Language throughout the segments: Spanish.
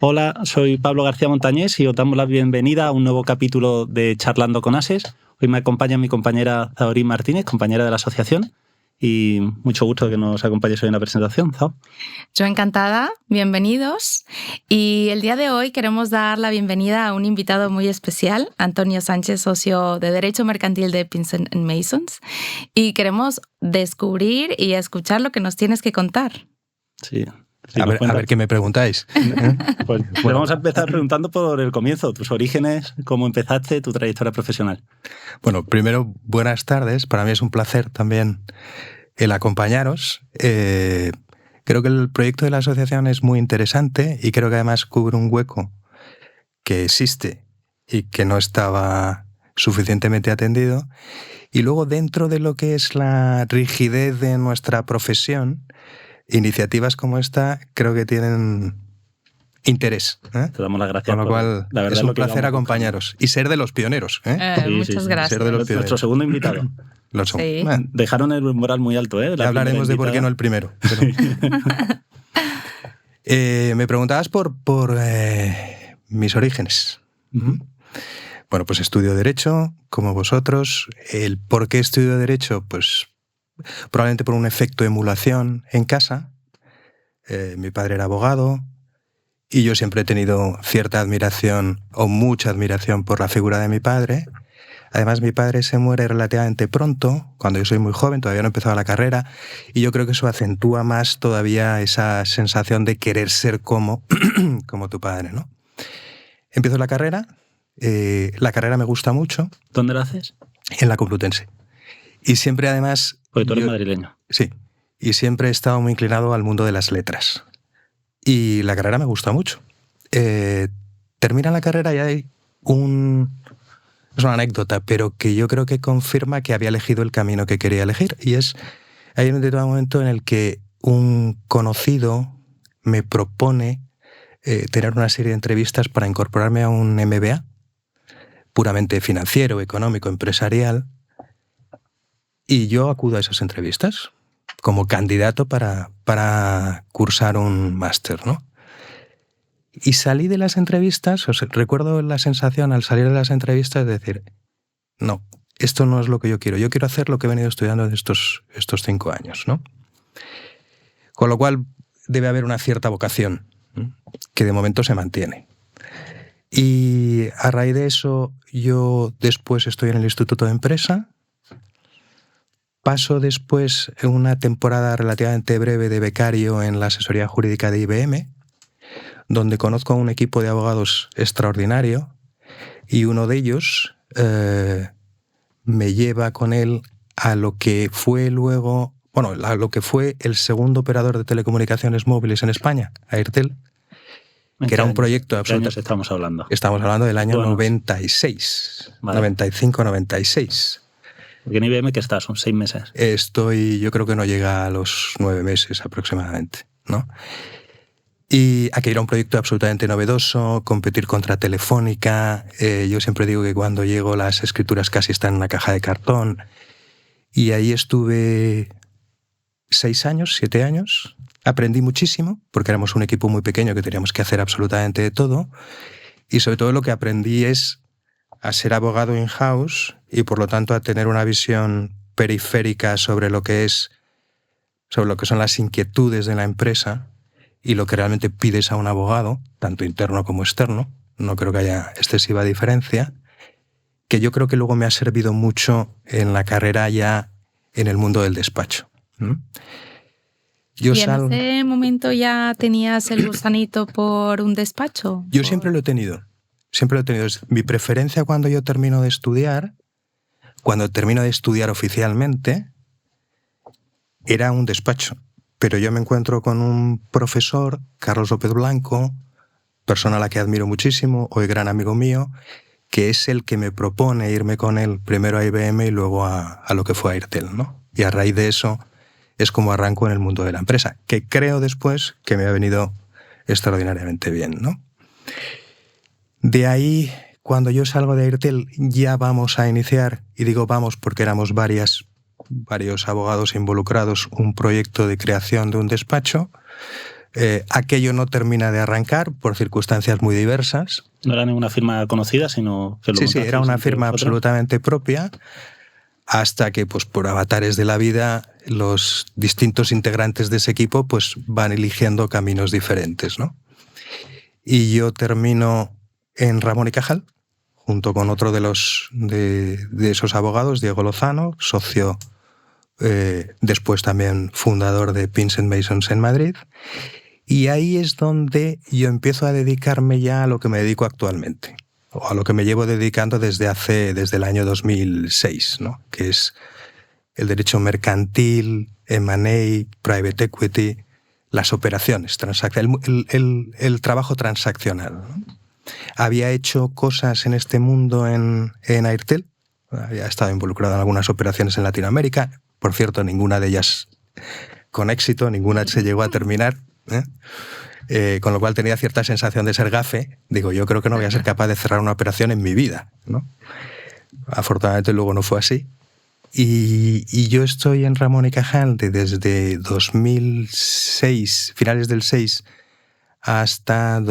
Hola, soy Pablo García Montañés y os damos la bienvenida a un nuevo capítulo de Charlando con Ases. Hoy me acompaña mi compañera Zahorí Martínez, compañera de la asociación, y mucho gusto que nos acompañes hoy en la presentación, Zao. Yo encantada, bienvenidos. Y el día de hoy queremos dar la bienvenida a un invitado muy especial, Antonio Sánchez, socio de Derecho Mercantil de Pinson & Masons, y queremos descubrir y escuchar lo que nos tienes que contar. Sí. A ver qué me preguntáis. Pues bueno, vamos a empezar preguntando por el comienzo, tus orígenes, cómo empezaste, tu trayectoria profesional. Bueno, primero, buenas tardes. Para mí es un placer también el acompañaros. Creo que el proyecto de la asociación es muy interesante y creo que además cubre un hueco que existe y que no estaba suficientemente atendido. Y luego, dentro de lo que es la rigidez de nuestra profesión, iniciativas como esta creo que tienen interés. Te damos las gracias. Con lo cual, la verdad es un placer acompañaros y ser de los pioneros. Muchas gracias. Ser de los pioneros. Nuestro segundo invitado. Lo son. Sí. Dejaron el moral muy alto, ¿eh? Ya hablaremos de por qué no el primero. Me preguntabas por mis orígenes. Bueno, pues estudio Derecho, como vosotros. El por qué estudio Derecho, pues probablemente por un efecto emulación en casa. Mi padre era abogado y yo siempre he tenido cierta admiración o mucha admiración por la figura de mi padre. Además, mi padre se muere relativamente pronto, cuando yo soy muy joven, todavía no he empezado la carrera, y yo creo que eso acentúa más todavía esa sensación de querer ser como tu padre, ¿no? Empiezo la carrera me gusta mucho. ¿Dónde la haces? En la Complutense. Y siempre, además... Porque tú eres madrileño. Sí, y siempre he estado muy inclinado al mundo de las letras. Y la carrera me gusta mucho. Termina la carrera y hay es una anécdota, pero que yo creo que confirma que había elegido el camino que quería elegir. Y hay un determinado momento en el que un conocido me propone tener una serie de entrevistas para incorporarme a un MBA, puramente financiero, económico, empresarial. Y yo acudo a esas entrevistas como candidato para cursar un máster, ¿no? Y salí de las entrevistas, recuerdo la sensación al salir de las entrevistas de decir, no, esto no es lo que yo quiero hacer lo que he venido estudiando en estos 5 años, ¿no? Con lo cual debe haber una cierta vocación, ¿no?, que de momento se mantiene. Y a raíz de eso, yo después estoy en el Instituto de Empresa. Paso después una temporada relativamente breve de becario en la asesoría jurídica de IBM, donde conozco a un equipo de abogados extraordinario y uno de ellos me lleva con él a lo que fue luego, a lo que fue el segundo operador de telecomunicaciones móviles en España, Airtel, que era un proyecto absoluto. ¿Qué años estamos hablando? Estamos hablando del año 96, vale. 95-96. Porque en IBM, ¿qué estás? Son 6 meses. Yo creo que no llega a los 9 meses aproximadamente, ¿no? Y aquí era un proyecto absolutamente novedoso, competir contra Telefónica. Yo siempre digo que cuando llego las escrituras casi están en una caja de cartón. Y ahí estuve 6 años, 7 años. Aprendí muchísimo, porque éramos un equipo muy pequeño que teníamos que hacer absolutamente de todo. Y sobre todo lo que aprendí es a ser abogado in-house y por lo tanto a tener una visión periférica sobre lo que son las inquietudes de la empresa y lo que realmente pides a un abogado, tanto interno como externo. No creo que haya excesiva diferencia, que yo creo que luego me ha servido mucho en la carrera ya en el mundo del despacho. ¿Y en ese momento ya tenías el gusanito por un despacho? Yo siempre lo he tenido. Siempre lo he tenido. Mi preferencia cuando termino de estudiar oficialmente, era un despacho. Pero yo me encuentro con un profesor, Carlos López Blanco, persona a la que admiro muchísimo, hoy gran amigo mío, que es el que me propone irme con él primero a IBM y luego a lo que fue Airtel, ¿no? Y a raíz de eso es como arranco en el mundo de la empresa, que creo después que me ha venido extraordinariamente bien, ¿no? De ahí, cuando yo salgo de Airtel, ya vamos a iniciar, y digo vamos porque éramos varios abogados involucrados, un proyecto de creación de un despacho Aquello no termina de arrancar por circunstancias muy diversas. No era ninguna firma conocida, sino que lo Sí, era una firma absolutamente propia, hasta que, pues, por avatares de la vida, los distintos integrantes de ese equipo pues, van eligiendo caminos diferentes, ¿no? Y yo termino en Ramón y Cajal, junto con otro de esos abogados, Diego Lozano, socio, después también fundador de Pins & Masons en Madrid. Y ahí es donde yo empiezo a dedicarme ya a lo que me dedico actualmente, o a lo que me llevo dedicando desde el año 2006, ¿no? Que es el derecho mercantil, M&A, private equity, las operaciones, el trabajo transaccional, ¿no? Había hecho cosas en este mundo en Airtel, había estado involucrado en algunas operaciones en Latinoamérica, por cierto, ninguna de ellas con éxito, ninguna se llegó a terminar, con lo cual tenía cierta sensación de ser gafe. Digo, yo creo que no voy a ser capaz de cerrar una operación en mi vida, ¿no? Afortunadamente luego no fue así. Y yo estoy en Ramón y Cajal desde 2006, finales del 6, hasta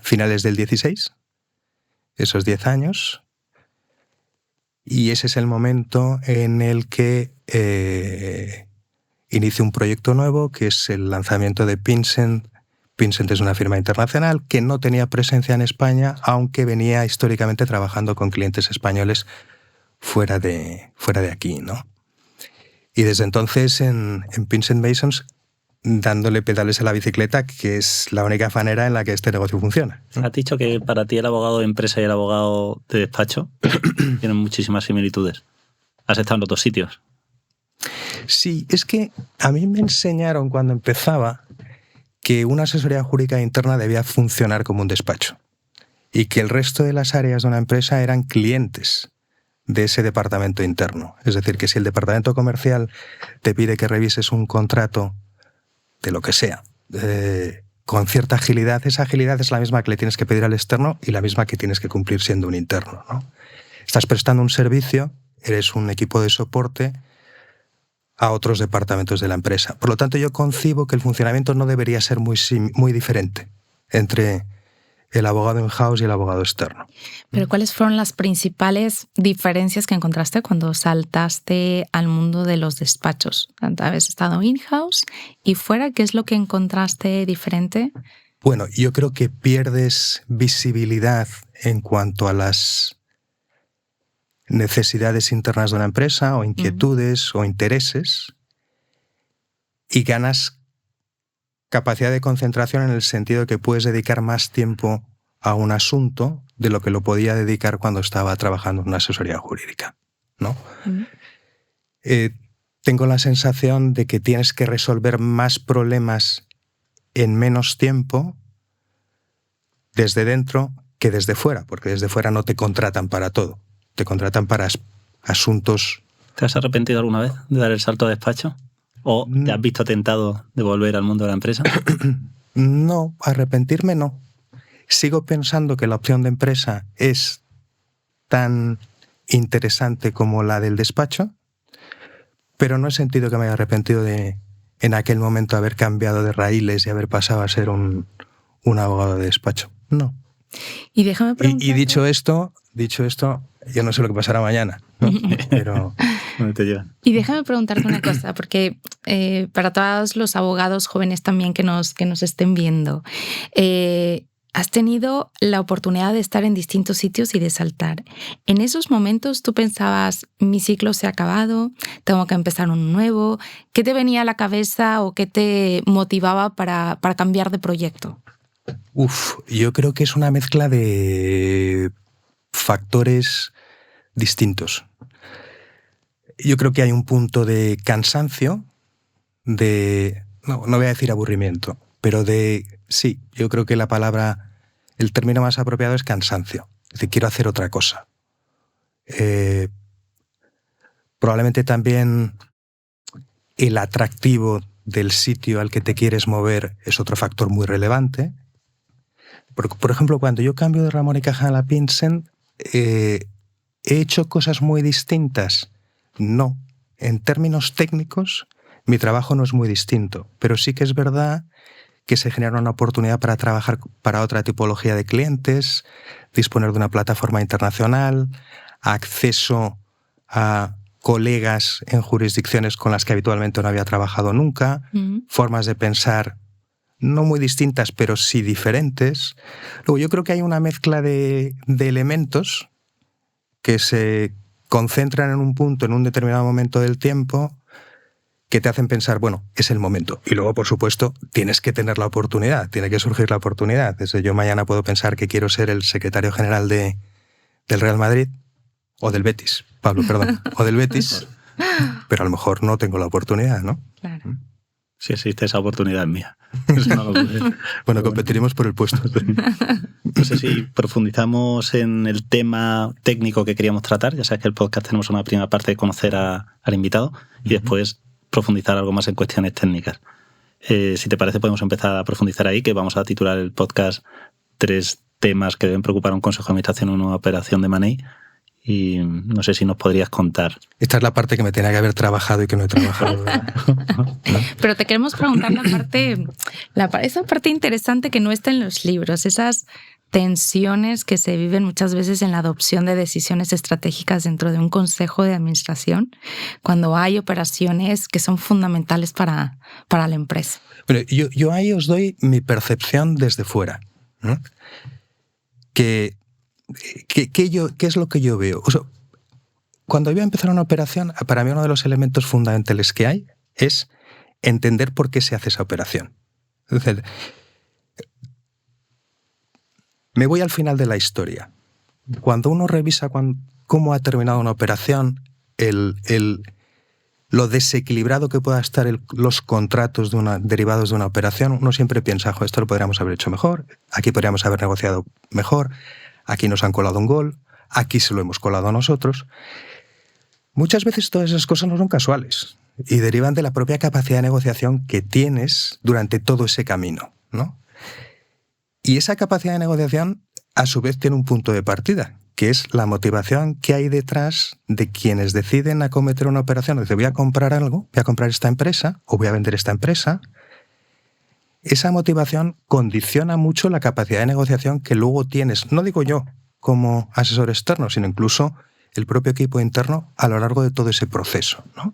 finales del 16, esos 10 años. Y ese es el momento en el que inicio un proyecto nuevo, que es el lanzamiento de Pinsent. Pinsent es una firma internacional que no tenía presencia en España, aunque venía históricamente trabajando con clientes españoles fuera de aquí, ¿no? Y desde entonces en Pins & Masons, dándole pedales a la bicicleta, que es la única manera en la que este negocio funciona. Has dicho que para ti el abogado de empresa y el abogado de despacho tienen muchísimas similitudes. Has estado en los dos sitios. Sí, es que a mí me enseñaron cuando empezaba que una asesoría jurídica interna debía funcionar como un despacho y que el resto de las áreas de una empresa eran clientes de ese departamento interno. Es decir, que si el departamento comercial te pide que revises un contrato de lo que sea, con cierta agilidad, esa agilidad es la misma que le tienes que pedir al externo y la misma que tienes que cumplir siendo un interno, ¿no? Estás prestando un servicio, eres un equipo de soporte a otros departamentos de la empresa. Por lo tanto, yo concibo que el funcionamiento no debería ser muy diferente entre el abogado in-house y el abogado externo. Pero ¿cuáles fueron las principales diferencias que encontraste cuando saltaste al mundo de los despachos? ¿Habías estado in-house y fuera? ¿Qué es lo que encontraste diferente? Bueno, yo creo que pierdes visibilidad en cuanto a las necesidades internas de una empresa o inquietudes o intereses, y ganas capacidad de concentración en el sentido de que puedes dedicar más tiempo a un asunto de lo que lo podía dedicar cuando estaba trabajando en una asesoría jurídica, ¿no? Tengo la sensación de que tienes que resolver más problemas en menos tiempo desde dentro que desde fuera, porque desde fuera no te contratan para todo. Te contratan para asuntos. ¿Te has arrepentido alguna vez de dar el salto a despacho? ¿O te has visto tentado de volver al mundo de la empresa? No, arrepentirme no. Sigo pensando que la opción de empresa es tan interesante como la del despacho, pero no he sentido que me haya arrepentido de en aquel momento haber cambiado de raíles y haber pasado a ser un abogado de despacho. No. Y déjame preguntar. Y dicho esto, yo no sé lo que pasará mañana, ¿no? Pero ¿Dónde te llevan? Y déjame preguntarte una cosa, porque para todos los abogados jóvenes también que nos estén viendo, has tenido la oportunidad de estar en distintos sitios y de saltar. En esos momentos tú pensabas, mi ciclo se ha acabado, tengo que empezar uno nuevo. ¿Qué te venía a la cabeza o qué te motivaba para cambiar de proyecto? Yo creo que es una mezcla de factores distintos. Yo creo que hay un punto de cansancio, no voy a decir aburrimiento, pero sí, yo creo que el término más apropiado es cansancio. Es decir, quiero hacer otra cosa. Probablemente también el atractivo del sitio al que te quieres mover es otro factor muy relevante. Por ejemplo, cuando yo cambio de Ramón y Cajal a Pinsent, ¿he hecho cosas muy distintas? No. En términos técnicos, mi trabajo no es muy distinto, pero sí que es verdad que se genera una oportunidad para trabajar para otra tipología de clientes, disponer de una plataforma internacional, acceso a colegas en jurisdicciones con las que habitualmente no había trabajado nunca, formas de pensar no muy distintas, pero sí diferentes. Luego, yo creo que hay una mezcla de elementos que se concentran en un punto, en un determinado momento del tiempo, que te hacen pensar, bueno, es el momento. Y luego, por supuesto, tienes que tener la oportunidad, tiene que surgir la oportunidad. Desde yo mañana puedo pensar que quiero ser el secretario general del Real Madrid, o del Betis, Pablo, perdón, o del Betis, pero a lo mejor no tengo la oportunidad, ¿no? Claro. Si existe esa oportunidad mía. Eso no lo pude. Bueno, competiremos por el puesto. No sé si profundizamos en el tema técnico que queríamos tratar. Ya sabes que el podcast tenemos una primera parte de conocer al invitado y después profundizar algo más en cuestiones técnicas. Si te parece, podemos empezar a profundizar ahí, que vamos a titular el podcast 3 temas que deben preocupar a un consejo de administración en una operación de Money. Y no sé si nos podrías contar. Esta es la parte que me tenía que haber trabajado y que no he trabajado. Pero te queremos preguntar esa parte interesante que no está en los libros, esas tensiones que se viven muchas veces en la adopción de decisiones estratégicas dentro de un consejo de administración, cuando hay operaciones que son fundamentales para la empresa. Pero yo ahí os doy mi percepción desde fuera, ¿no? ¿Qué es lo que yo veo? O sea, cuando voy a empezar una operación, para mí uno de los elementos fundamentales que hay es entender por qué se hace esa operación. Es decir, me voy al final de la historia. Cuando uno revisa cómo ha terminado una operación, lo desequilibrado que pueda estar los contratos derivados de una operación, uno siempre piensa, esto lo podríamos haber hecho mejor, aquí podríamos haber negociado mejor, aquí nos han colado un gol, aquí se lo hemos colado nosotros. Muchas veces todas esas cosas no son casuales y derivan de la propia capacidad de negociación que tienes durante todo ese camino, ¿no? Y esa capacidad de negociación, a su vez, tiene un punto de partida, que es la motivación que hay detrás de quienes deciden acometer una operación. Dice, voy a comprar algo, voy a comprar esta empresa o voy a vender esta empresa. Esa motivación condiciona mucho la capacidad de negociación que luego tienes, no digo yo como asesor externo, sino incluso el propio equipo interno a lo largo de todo ese proceso, ¿no?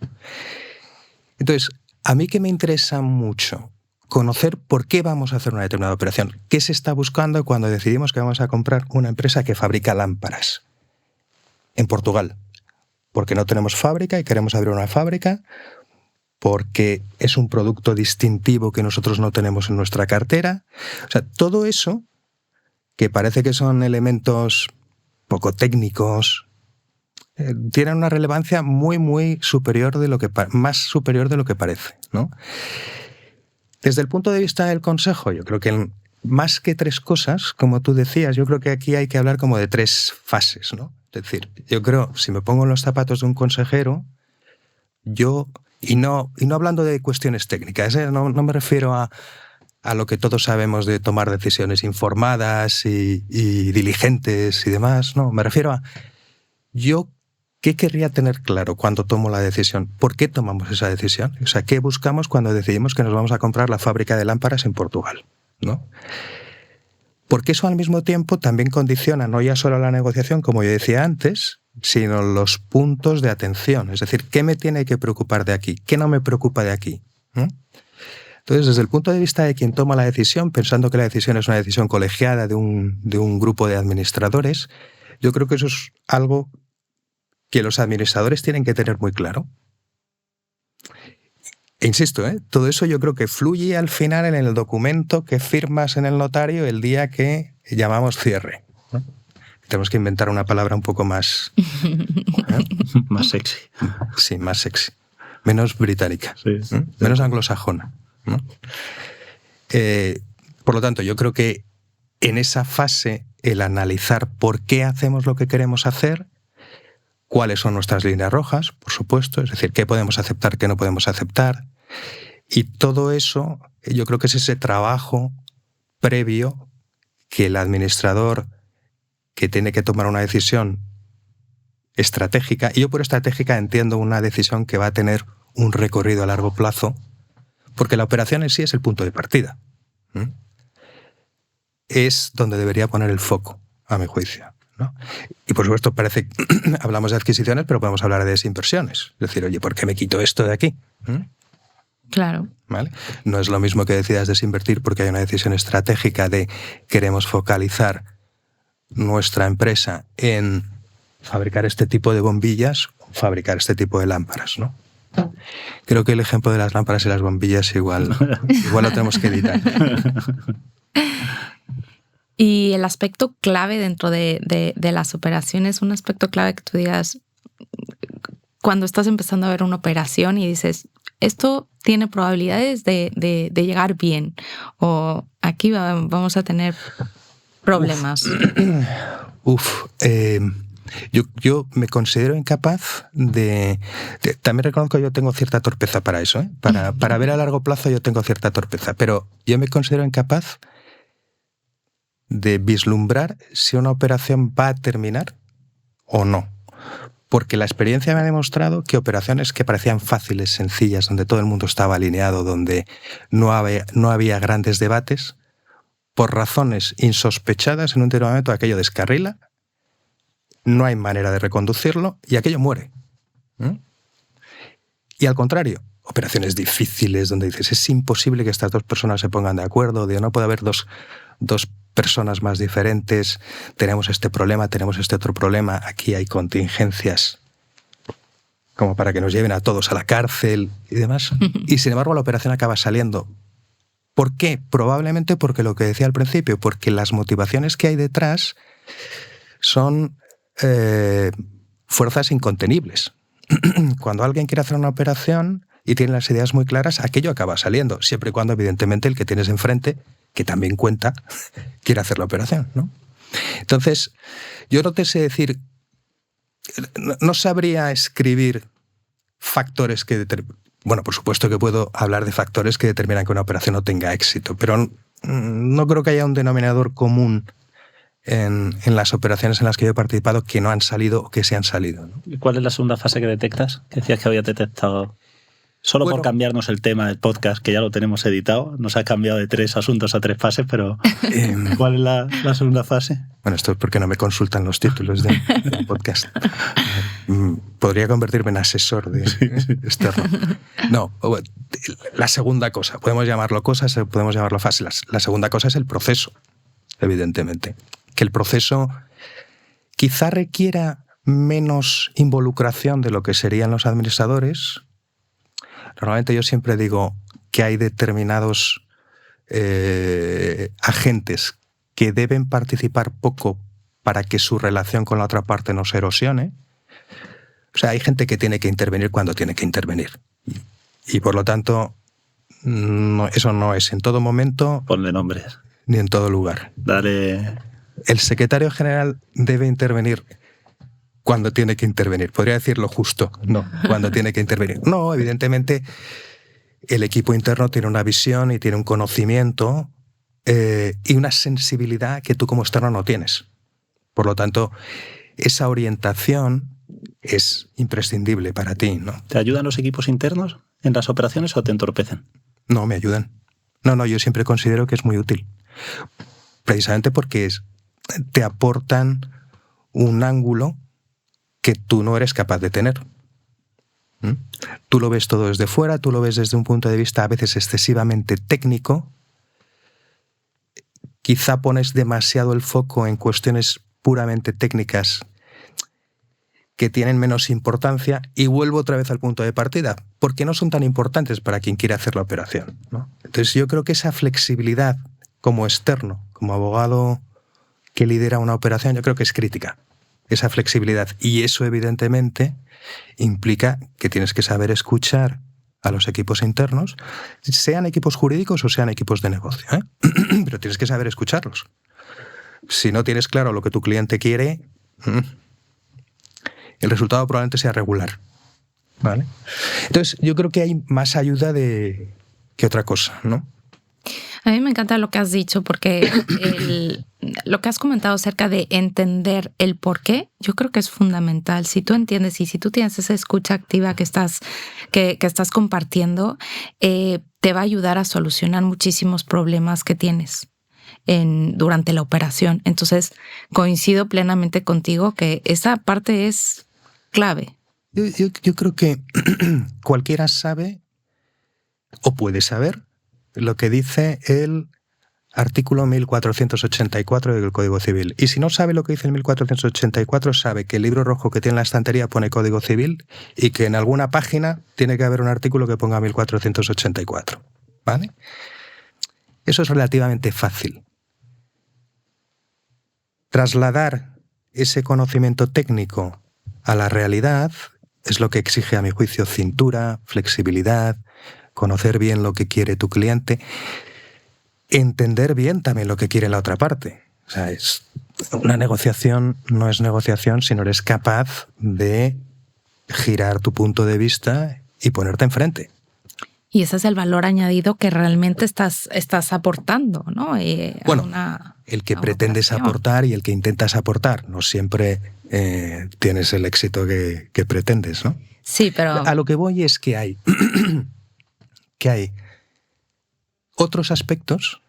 Entonces, a mí que me interesa mucho conocer por qué vamos a hacer una determinada operación, qué se está buscando cuando decidimos que vamos a comprar una empresa que fabrica lámparas en Portugal, porque no tenemos fábrica y queremos abrir una fábrica, porque es un producto distintivo que nosotros no tenemos en nuestra cartera. O sea, todo eso, que parece que son elementos poco técnicos, tienen una relevancia muy, muy superior más superior de lo que parece, ¿no? Desde el punto de vista del consejo, yo creo que más que 3 cosas, como tú decías, yo creo que aquí hay que hablar como de 3 fases, ¿no? Es decir, yo creo, si me pongo en los zapatos de un consejero, y no hablando de cuestiones técnicas, no me refiero a lo que todos sabemos de tomar decisiones informadas y diligentes y demás, no, me refiero a yo qué querría tener claro cuando tomo la decisión, por qué tomamos esa decisión, o sea, qué buscamos cuando decidimos que nos vamos a comprar la fábrica de lámparas en Portugal, ¿no? Porque eso al mismo tiempo también condiciona no ya solo la negociación, como yo decía antes, sino los puntos de atención. Es decir, ¿qué me tiene que preocupar de aquí? ¿Qué no me preocupa de aquí? ¿Mm? Entonces, desde el punto de vista de quien toma la decisión, pensando que la decisión es una decisión colegiada de un grupo de administradores, yo creo que eso es algo que los administradores tienen que tener muy claro. E insisto, todo eso yo creo que fluye al final en el documento que firmas en el notario el día que llamamos cierre, ¿no? Tenemos que inventar una palabra un poco más... más sexy. Sí, más sexy. Menos británica. Sí, sí. Menos anglosajona, ¿no? Por lo tanto, yo creo que en esa fase el analizar por qué hacemos lo que queremos hacer, cuáles son nuestras líneas rojas, por supuesto, es decir, qué podemos aceptar, qué no podemos aceptar. Y todo eso, yo creo que es ese trabajo previo que el administrador que tiene que tomar una decisión estratégica, y yo por estratégica entiendo una decisión que va a tener un recorrido a largo plazo, porque la operación en sí es el punto de partida. Es donde debería poner el foco, a mi juicio, ¿no? Y por supuesto parece que hablamos de adquisiciones, pero podemos hablar de desinversiones. Es decir, oye, ¿por qué me quito esto de aquí? Claro. ¿Vale? No es lo mismo que decidas desinvertir porque hay una decisión estratégica de queremos focalizar nuestra empresa en fabricar este tipo de bombillas o fabricar este tipo de lámparas, ¿no? Creo que el ejemplo de las lámparas y las bombillas igual lo tenemos que editar. Y el aspecto clave dentro de las operaciones, un aspecto clave que tú digas, cuando estás empezando a ver una operación y dices, esto tiene probabilidades de llegar bien, o aquí vamos a tener problemas. Yo me considero incapaz de... También reconozco que yo tengo cierta torpeza para eso, ¿eh? Para ver a largo plazo yo tengo cierta torpeza, pero yo me considero incapaz de vislumbrar si una operación va a terminar o no. Porque la experiencia me ha demostrado que operaciones que parecían fáciles, sencillas, donde todo el mundo estaba alineado, donde no había grandes debates, por razones insospechadas, en un determinado momento aquello descarrila, no hay manera de reconducirlo y aquello muere. Y al contrario, operaciones difíciles donde dices, es imposible que estas dos personas se pongan de acuerdo, no puede haber dos personas más diferentes, tenemos este problema, tenemos este otro problema, aquí hay contingencias como para que nos lleven a todos a la cárcel y demás. Y sin embargo la operación acaba saliendo. ¿Por qué? Probablemente porque lo que decía al principio, porque las motivaciones que hay detrás son fuerzas incontenibles. Cuando alguien quiere hacer una operación y tiene las ideas muy claras, aquello acaba saliendo, siempre y cuando evidentemente el que tienes enfrente, que también cuenta, quiere hacer la operación, ¿no? Entonces, yo no te sé decir, no sabría escribir factores que determinan. Bueno, por supuesto que puedo hablar de factores que determinan que una operación no tenga éxito, pero no creo que haya un denominador común en las operaciones en las que yo he participado que no han salido o que se han salido, ¿no? ¿Y cuál es la segunda fase que detectas? Que decías que había detectado. Solo por cambiarnos el tema del podcast, que ya lo tenemos editado, nos ha cambiado de 3 asuntos a 3 fases, pero ¿cuál es la segunda fase? Bueno, esto es porque no me consultan los títulos del podcast. Podría convertirme en asesor externo. No, la segunda cosa, podemos llamarlo cosas, podemos llamarlo fases. La segunda cosa es el proceso, evidentemente. Que el proceso quizá requiera menos involucración de lo que serían los administradores. Normalmente yo siempre digo que hay determinados agentes que deben participar poco para que su relación con la otra parte no se erosione. O sea, hay gente que tiene que intervenir cuando tiene que intervenir. Y por lo tanto, eso no es en todo momento... Ponle nombres. Ni en todo lugar. Dale... El secretario general debe intervenir cuando tiene que intervenir. Podría decirlo justo, no, cuando tiene que intervenir. No, evidentemente el equipo interno tiene una visión y tiene un conocimiento y una sensibilidad que tú como externo no tienes. Por lo tanto, esa orientación es imprescindible para ti, ¿no? ¿Te ayudan los equipos internos en las operaciones o te entorpecen? No, me ayudan. No, yo siempre considero que es muy útil. Precisamente porque te aportan un ángulo que tú no eres capaz de tener. Tú lo ves todo desde fuera, tú lo ves desde un punto de vista a veces excesivamente técnico. Quizá pones demasiado el foco en cuestiones puramente técnicas que tienen menos importancia y vuelvo otra vez al punto de partida, porque no son tan importantes para quien quiere hacer la operación, ¿no? Entonces yo creo que esa flexibilidad como externo, como abogado que lidera una operación, yo creo que es crítica, esa flexibilidad. Y eso evidentemente implica que tienes que saber escuchar a los equipos internos, sean equipos jurídicos o sean equipos de negocio, ¿eh? Pero tienes que saber escucharlos. Si no tienes claro lo que tu cliente quiere, el resultado probablemente sea regular, ¿vale? Entonces yo creo que hay más ayuda que otra cosa, ¿no? A mí me encanta lo que has dicho porque lo que has comentado acerca de entender el por qué, yo creo que es fundamental. Si tú entiendes y si tú tienes esa escucha activa que estás compartiendo, te va a ayudar a solucionar muchísimos problemas que tienes durante la operación. Entonces, coincido plenamente contigo que esa parte es clave. Yo creo que cualquiera sabe o puede saber lo que dice el artículo 1484 del Código Civil. Y si no sabe lo que dice el 1484, sabe que el libro rojo que tiene en la estantería pone Código Civil y que en alguna página tiene que haber un artículo que ponga 1484. ¿Vale? Eso es relativamente fácil. Trasladar ese conocimiento técnico a la realidad es lo que exige, a mi juicio, cintura, flexibilidad, conocer bien lo que quiere tu cliente, entender bien también lo que quiere la otra parte. O sea, una negociación no es negociación si no eres capaz de girar tu punto de vista y ponerte enfrente. Y ese es el valor añadido que realmente estás aportando, ¿no? El que pretendes aportar y el que intentas aportar. No siempre tienes el éxito que pretendes, ¿no? Sí, pero... A lo que voy es que hay otros aspectos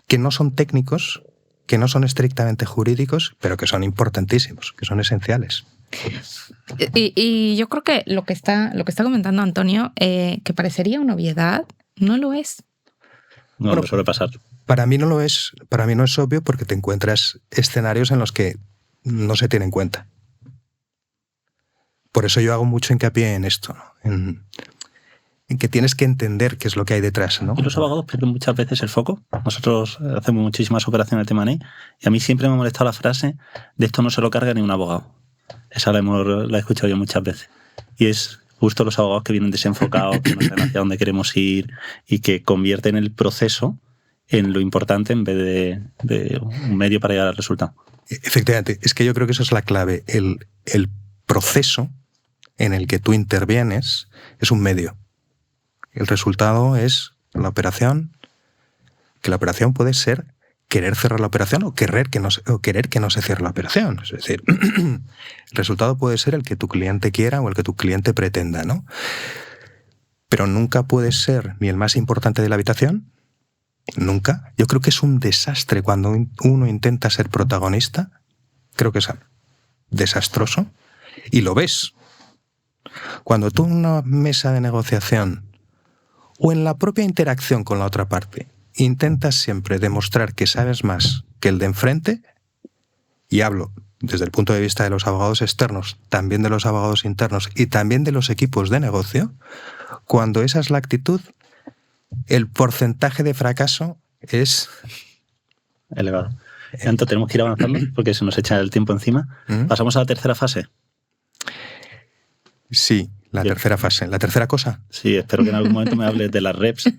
que no son técnicos, que no son estrictamente jurídicos, pero que son importantísimos, que son esenciales. Y yo creo que lo que está comentando Antonio, que parecería una obviedad, no lo es. No suele pasar. Para mí no lo es. Para mí no es obvio porque te encuentras escenarios en los que no se tiene en cuenta. Por eso yo hago mucho hincapié en esto, ¿no? En que tienes que entender qué es lo que hay detrás, ¿no? Y los abogados pierden muchas veces el foco. Nosotros hacemos muchísimas operaciones de M&A y a mí siempre me ha molestado la frase de esto no se lo carga ni un abogado. Esa la he escuchado yo muchas veces. Y es justo los abogados que vienen desenfocados, que no saben hacia dónde queremos ir y que convierten el proceso en lo importante en vez de un medio para llegar al resultado. Efectivamente, es que yo creo que eso es la clave. El proceso en el que tú intervienes es un medio. El resultado es la operación, que la operación puede ser querer cerrar la operación o querer que no se cierre la operación. Es decir, el resultado puede ser el que tu cliente quiera o el que tu cliente pretenda, ¿no? Pero nunca puede ser ni el más importante de la habitación, nunca. Yo creo que es un desastre cuando uno intenta ser protagonista. Creo que es desastroso. Y lo ves. Cuando tú en una mesa de negociación o en la propia interacción con la otra parte intentas siempre demostrar que sabes más que el de enfrente, y hablo desde el punto de vista de los abogados externos, también de los abogados internos y también de los equipos de negocio, cuando esa es la actitud, el porcentaje de fracaso es elevado. Entonces tenemos que ir avanzando porque se nos echa el tiempo encima. ¿Pasamos a la tercera fase? Sí, la tercera fase. ¿La tercera cosa? Sí, espero que en algún momento me hables de las reps,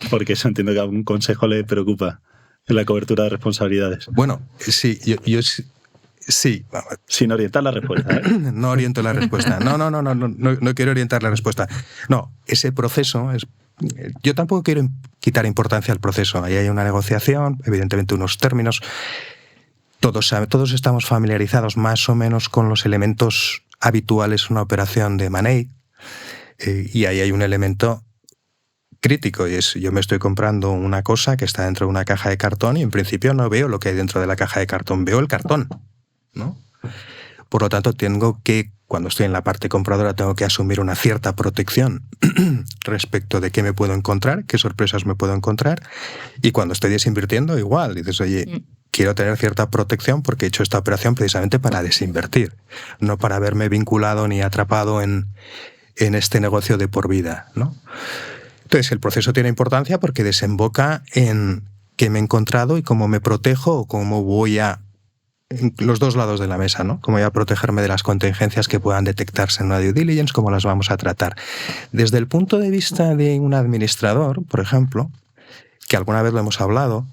porque eso entiendo que a algún consejo le preocupa en la cobertura de responsabilidades. Bueno, sí, yo sí. Sin orientar la respuesta, ¿eh? No oriento la respuesta. No quiero orientar la respuesta. No, ese proceso es... Yo tampoco quiero quitar importancia al proceso. Ahí hay una negociación, evidentemente unos términos. Todos estamos familiarizados más o menos con los elementos habituales en una operación de M&A, y ahí hay un elemento crítico, y es: yo me estoy comprando una cosa que está dentro de una caja de cartón y en principio no veo lo que hay dentro de la caja de cartón, veo el cartón, ¿no? Por lo tanto, cuando estoy en la parte compradora, tengo que asumir una cierta protección respecto de qué me puedo encontrar, qué sorpresas me puedo encontrar, y cuando estoy desinvirtiendo, igual, dices, oye, quiero tener cierta protección porque he hecho esta operación precisamente para desinvertir, no para verme vinculado ni atrapado en este negocio de por vida, ¿no? Entonces, el proceso tiene importancia porque desemboca en qué me he encontrado y cómo me protejo o cómo voy a... los dos lados de la mesa, ¿no? Cómo voy a protegerme de las contingencias que puedan detectarse en una due diligence, cómo las vamos a tratar. Desde el punto de vista de un administrador, por ejemplo, que alguna vez lo hemos hablado,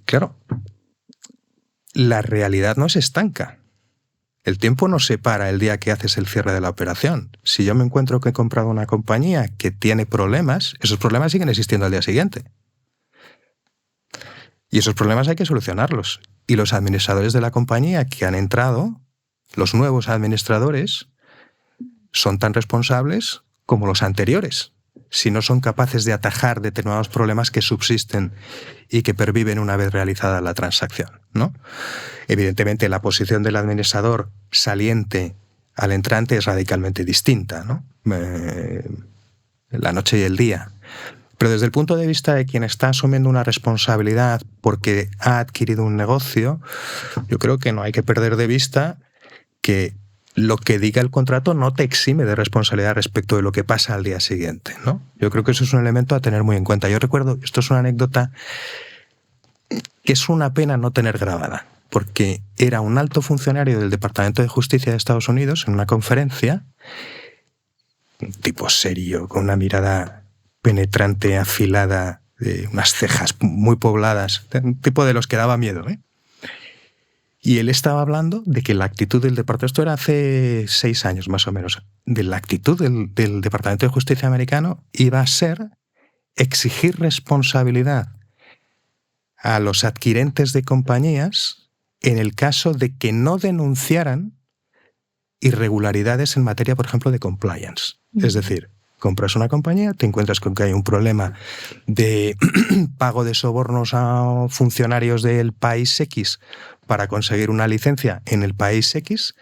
claro, la realidad no es estanca. El tiempo no se para el día que haces el cierre de la operación. Si yo me encuentro que he comprado una compañía que tiene problemas, esos problemas siguen existiendo al día siguiente. Y esos problemas hay que solucionarlos. Y los administradores de la compañía que han entrado, los nuevos administradores, son tan responsables como los anteriores, si no son capaces de atajar determinados problemas que subsisten y que perviven una vez realizada la transacción, ¿no? Evidentemente, la posición del administrador saliente al entrante es radicalmente distinta, ¿no? La noche y el día. Pero desde el punto de vista de quien está asumiendo una responsabilidad porque ha adquirido un negocio, yo creo que no hay que perder de vista que lo que diga el contrato no te exime de responsabilidad respecto de lo que pasa al día siguiente, ¿no? Yo creo que eso es un elemento a tener muy en cuenta. Yo recuerdo, esto es una anécdota que es una pena no tener grabada, porque era un alto funcionario del Departamento de Justicia de Estados Unidos en una conferencia, un tipo serio, con una mirada penetrante, afilada, unas cejas muy pobladas, un tipo de los que daba miedo, ¿eh? Y él estaba hablando de que la actitud del departamento, esto era hace 6 años más o menos, de la actitud del Departamento de Justicia americano iba a ser exigir responsabilidad a los adquirentes de compañías en el caso de que no denunciaran irregularidades en materia, por ejemplo, de compliance. Es decir, compras una compañía, te encuentras con que hay un problema de pago de sobornos a funcionarios del país X para conseguir una licencia en el país X,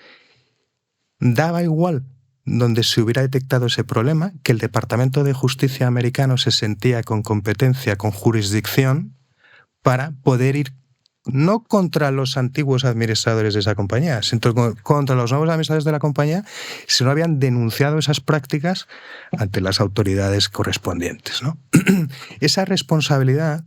daba igual donde se hubiera detectado ese problema, que el Departamento de Justicia americano se sentía con competencia, con jurisdicción, para poder ir no contra los antiguos administradores de esa compañía, sino contra los nuevos administradores de la compañía, si no habían denunciado esas prácticas ante las autoridades correspondientes, ¿no? Esa responsabilidad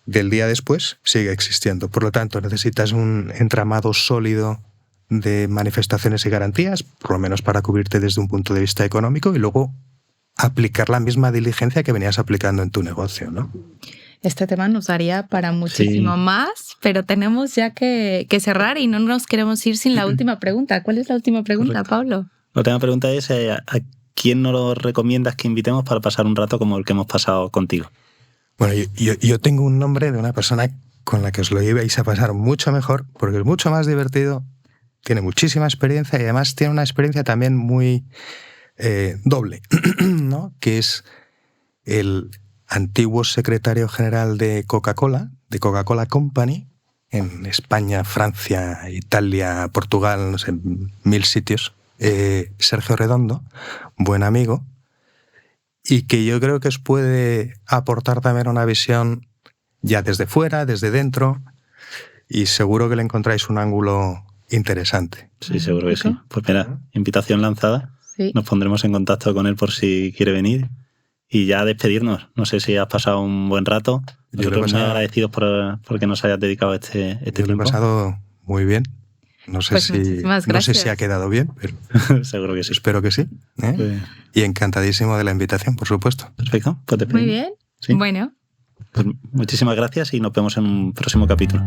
del día después sigue existiendo. Por lo tanto, necesitas un entramado sólido de manifestaciones y garantías, por lo menos para cubrirte desde un punto de vista económico, y luego aplicar la misma diligencia que venías aplicando en tu negocio, ¿no? Este tema nos daría para muchísimo más, pero tenemos ya que cerrar y no nos queremos ir sin la última pregunta. ¿Cuál es la última pregunta, Correcto. Pablo? La última pregunta es, ¿a quién nos lo recomiendas que invitemos para pasar un rato como el que hemos pasado contigo? Bueno, yo tengo un nombre de una persona con la que os lo ibais a pasar mucho mejor, porque es mucho más divertido, tiene muchísima experiencia y además tiene una experiencia también muy doble, ¿no? Que es el antiguo secretario general de Coca-Cola Company, en España, Francia, Italia, Portugal, no sé, 1000 sitios, Sergio Redondo, buen amigo, y que yo creo que os puede aportar también una visión ya desde fuera, desde dentro, y seguro que le encontráis un ángulo interesante. Sí, seguro que sí. Pues mira, invitación lanzada. Sí. Nos pondremos en contacto con él por si quiere venir. Y ya despedirnos. No sé si has pasado un buen rato. Nosotros muy agradecidos por que nos hayas dedicado este tiempo. Yo lo he pasado muy bien. No sé, pues si ha quedado bien, pero seguro que sí. Espero que sí. ¿Eh? Pues, y encantadísimo de la invitación, por supuesto. Perfecto. Pues te muy bien. Sí. Bueno. Pues muchísimas gracias y nos vemos en un próximo capítulo.